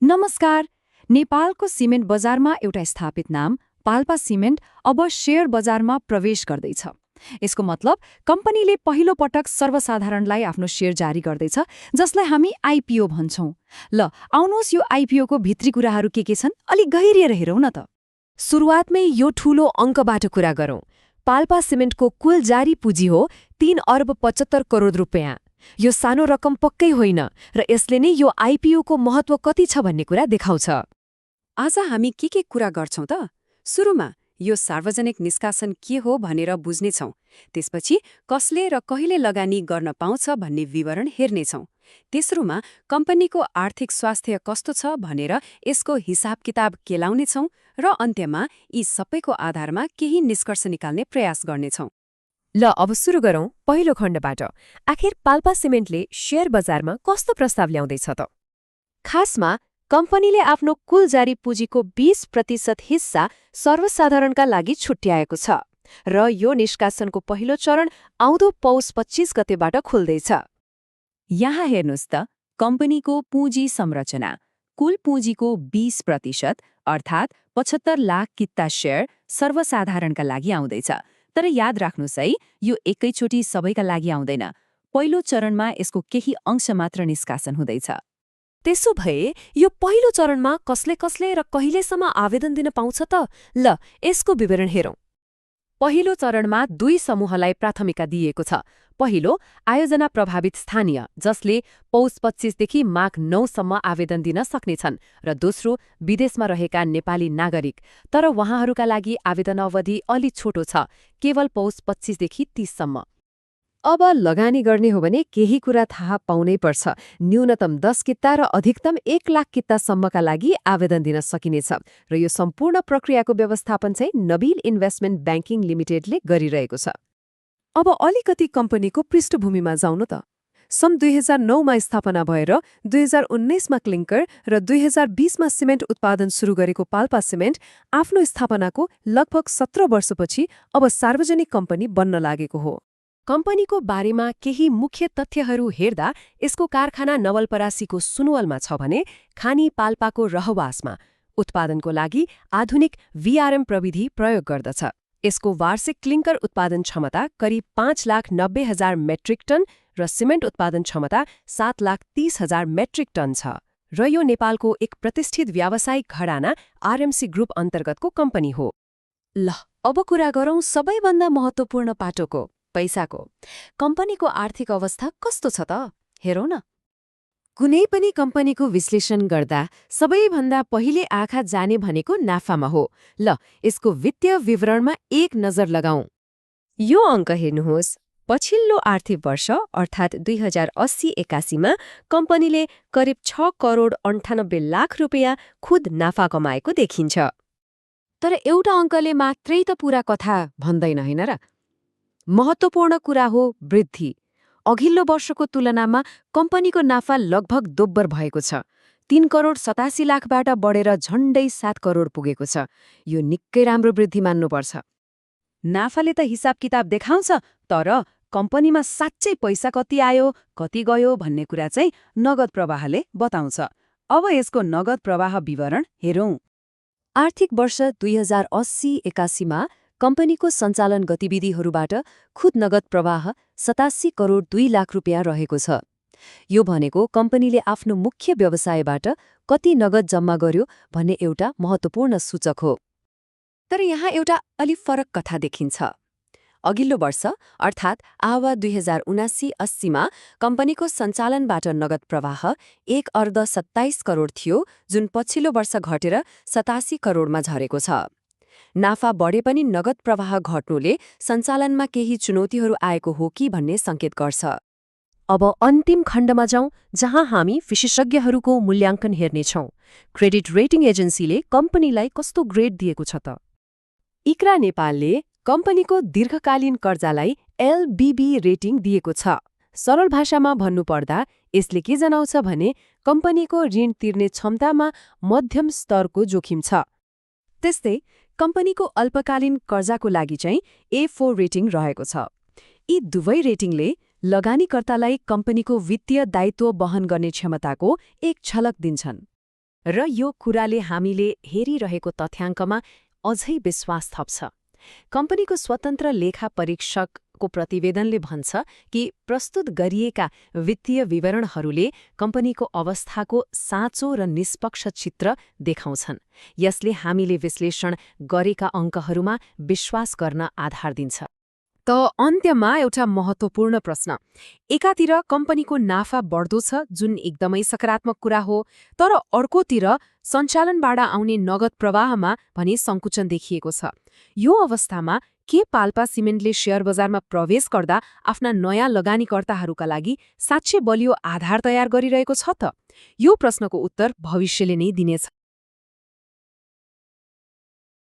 नमस्कार। नेपालको सिमेन्ट बजारमा एउटा स्थापित नाम पाल्पा सिमेन्ट अब शेयर बजारमा प्रवेश गर्दैछ। यसको मतलब कम्पनीले पहिलो पटक सर्वसाधारणलाई आफ्नो शेयर जारी गर्दैछ, जसलाई हामी आइपिओ भन्छौं। ल आउनुहोस् यो आइपिओको भित्री कुराहरू के छन् अलि गहिरिएर हेरौँ न त। सुरुवातमै यो ठूलो अङ्कबाट कुरा गरौँ। पाल्पा सिमेन्टको कुल जारी पुँजी हो 3 अर्ब 75 करोड रुपियाँ। यो सानो रकम पक्कै होइन र यसले नै यो आइपिओको महत्त्व कति छ भन्ने कुरा देखाउँछ। आज हामी के कुरा गर्छौं त? सुरुमा यो सार्वजनिक निष्कासन के हो भनेर बुझ्नेछौं। त्यसपछि कसले र कहिले लगानी गर्न पाउँछ भन्ने विवरण हेर्नेछौं। तेस्रोमा कम्पनीको आर्थिक स्वास्थ्य कस्तो छ भनेर यसको हिसाब किताब केलाउनेछौं र अन्त्यमा यी सबैको आधारमा केही निष्कर्ष निकाल्ने प्रयास गर्नेछौं। ल अब सुरु गरौँ पहिलो खण्डबाट। आखिर पाल्पा सिमेन्टले शेयर बजारमा कस्तो प्रस्ताव ल्याउँदैछ त? खासमा कम्पनीले आफ्नो कुल जारी पुँजीको 20% हिस्सा सर्वसाधारणका लागि छुट्याएको छ र यो निष्कासनको पहिलो चरण आउँदो पौष 25 गतेबाट खुल्दैछ। यहाँ हेर्नुहोस् त, कम्पनीको पुँजी संरचना। कुल पुँजीको 20% अर्थात् 75 लाख किता शेयर सर्वसाधारणका लागि आउँदैछ। तर याद राख्नुहोस् है, यो एकैचोटि सबैका लागि आउँदैन। पहिलो चरणमा यसको केही अंश मात्र निष्कासन हुँदैछ। त्यसो भए यो पहिलो चरणमा कसले र कहिलेसम्म आवेदन दिन पाउँछ त? ल यसको विवरण हेरौँ। पहिलो चरणमा 2 समूहलाई प्राथमिकता दिएको छ। पहिलो, आयोजना प्रभावित स्थानीय, जसले पौष 25 देखि माघ 9 सम्म आवेदन दिन सक्नेछन्, र दोस्रो, विदेशमा रहेका नेपाली नागरिक, तर उहाँहरूका लागि आवेदन अवधि अलि छोटो छ, केवल पौष 25 देखि 30 सम्म। अब लगानी गर्ने हो भने केही कुरा थाहा पाउनै पर्छ। न्यूनतम 10 किता र अधिकतम 1 लाख कितासम्मका लागि आवेदन दिन सकिनेछ र यो सम्पूर्ण प्रक्रियाको व्यवस्थापन चाहिँ नबिल इन्भेस्टमेन्ट ब्याङ्किङ लिमिटेडले गरिरहेको छ। अब अलिकति कम्पनीको पृष्ठभूमिमा जाउँ न त। सन् 2009 मा स्थापना भएर 2019 मा क्लिङ्कर र 2020 मा सिमेन्ट उत्पादन सुरु गरेको पाल्पा सिमेन्ट आफ्नो स्थापनाको लगभग 17 वर्षपछि अब सार्वजनिक कम्पनी बन्न लागेको हो। कम्पनीको बारेमा केही मुख्य तथ्यहरू हेर्दा यसको कारखाना नवलपरासीको सुनवलमा छ भने खानी पाल्पाको रहवासमा उत्पादनको लागि आधुनिक VRM प्रविधि प्रयोग गर्दछ। यसको वार्षिक क्लिङ्कर उत्पादन क्षमता करिब 5,90,000 मेट्रिक टन र सिमेन्ट उत्पादन क्षमता 7,30,000 मेट्रिक टन छ र यो नेपालको एक प्रतिष्ठित व्यावसायिक घराना RMC ग्रुप अन्तर्गतको कम्पनी हो। ल अब कुरा गरौँ सबैभन्दा महत्त्वपूर्ण पाटोको, पैसाको। कम्पनीको आर्थिक अवस्था कस्तो छ त? हेरौँ न। कुनै पनि कम्पनीको विश्लेषण गर्दा सबैभन्दा पहिले आँखा जाने भनेको नाफामा हो। ल यसको वित्तीय विवरणमा एक नजर लगाऊँ। यो अङ्क हेर्नुहोस्। पछिल्लो आर्थिक वर्ष अर्थात् 2080-81 मा कम्पनीले करिब 6 करोड 98 लाख रुपियाँ खुद नाफा कमाएको देखिन्छ। तर एउटा अङ्कले मात्रै त पूरा कथा भन्दैन, होइन र? महत्त्वपूर्ण कुरा हो वृद्धि। अघिल्लो वर्षको तुलनामा कम्पनीको नाफा लगभग दोब्बर भएको छ। 3 करोड 87 लाखबाट बढेर झण्डै 7 करोड पुगेको छ। यो निकै राम्रो वृद्धि मान्नुपर्छ। नाफाले त हिसाब किताब देखाउँछ, तर कम्पनीमा साँच्चै पैसा कति आयो कति गयो भन्ने कुरा चाहिँ नगद प्रवाहले बताउँछ। अब यसको नगद प्रवाह विवरण हेरौँ। आर्थिक वर्ष 2080-81 मा कम्पनीको सञ्चालन गतिविधिहरूबाट खुद नगद प्रवाह 87 करोड 2 लाख रुपियाँ रहेको छ। यो भनेको कम्पनीले आफ्नो मुख्य व्यवसायबाट कति नगद जम्मा गर्यो भन्ने एउटा महत्त्वपूर्ण सूचक हो। तर यहाँ एउटा अलि फरक कथा देखिन्छ। अघिल्लो वर्ष अर्थात् आवा 2079-80 मा कम्पनीको सञ्चालनबाट नगद प्रवाह 1 अर्ब 27 करोड थियो, जुन पछिल्लो वर्ष घटेर 87 करोडमा झरेको छ। नाफा बढे पनि नगद प्रवाह घट्नुले सञ्चालनमा केही चुनौतीहरू आएको हो कि भन्ने सङ्केत गर्छ। अब अन्तिम खण्डमा जाउँ, जहाँ हामी विशेषज्ञहरूको मूल्याङ्कन हेर्नेछौँ। क्रेडिट रेटिङ एजेन्सीले कम्पनीलाई कस्तो ग्रेड दिएको छ त? इक्रा नेपालले कम्पनीको दीर्घकालीन कर्जालाई LBB रेटिङ दिएको छ। सरल भाषामा भन्नुपर्दा यसले के जनाउँछ भने कम्पनीको ऋण तिर्ने क्षमतामा मध्यम स्तरको जोखिम छ। त्यस्तै कम्पनीको अल्पकालीन कर्जाको लागि चाहिँ A4 रेटिङ रहेको छ। यी दुवै रेटिङले लगानीकर्तालाई कम्पनीको वित्तीय दायित्व वहन गर्ने क्षमताको एक झलक दिन्छन्। र यो कुराले हामीले हेरिरहेको तथ्याङ्कमा अझै विश्वास थप्छ। कम्पनीको स्वतन्त्र लेखा परीक्षकको प्रतिवेदनले भन्छ कि प्रस्तुत गरिएका वित्तीय विवरणहरूले कम्पनीको अवस्थाको साँचो र निष्पक्ष चित्र देखाउँछन्। यसले हामीले विश्लेषण गरेका अङ्कहरूमा विश्वास गर्न आधार दिन्छ। त अन्त्यमा एउटा महत्त्वपूर्ण प्रश्न। एकातिर कम्पनीको नाफा बढ्दो छ, जुन एकदमै सकारात्मक कुरा हो, तर अर्कोतिर सञ्चालनबाट आउने नगद प्रवाहमा भने सङ्कुचन देखिएको छ। यो अवस्थामा के पाल्पा सिमेन्टले शेयर बजारमा प्रवेश गर्दा आफ्ना नयाँ लगानीकर्ताहरूका लागि साँच्चै बलियो आधार तयार गरिरहेको छ त? यो प्रश्नको उत्तर भविष्यले नै दिनेछ।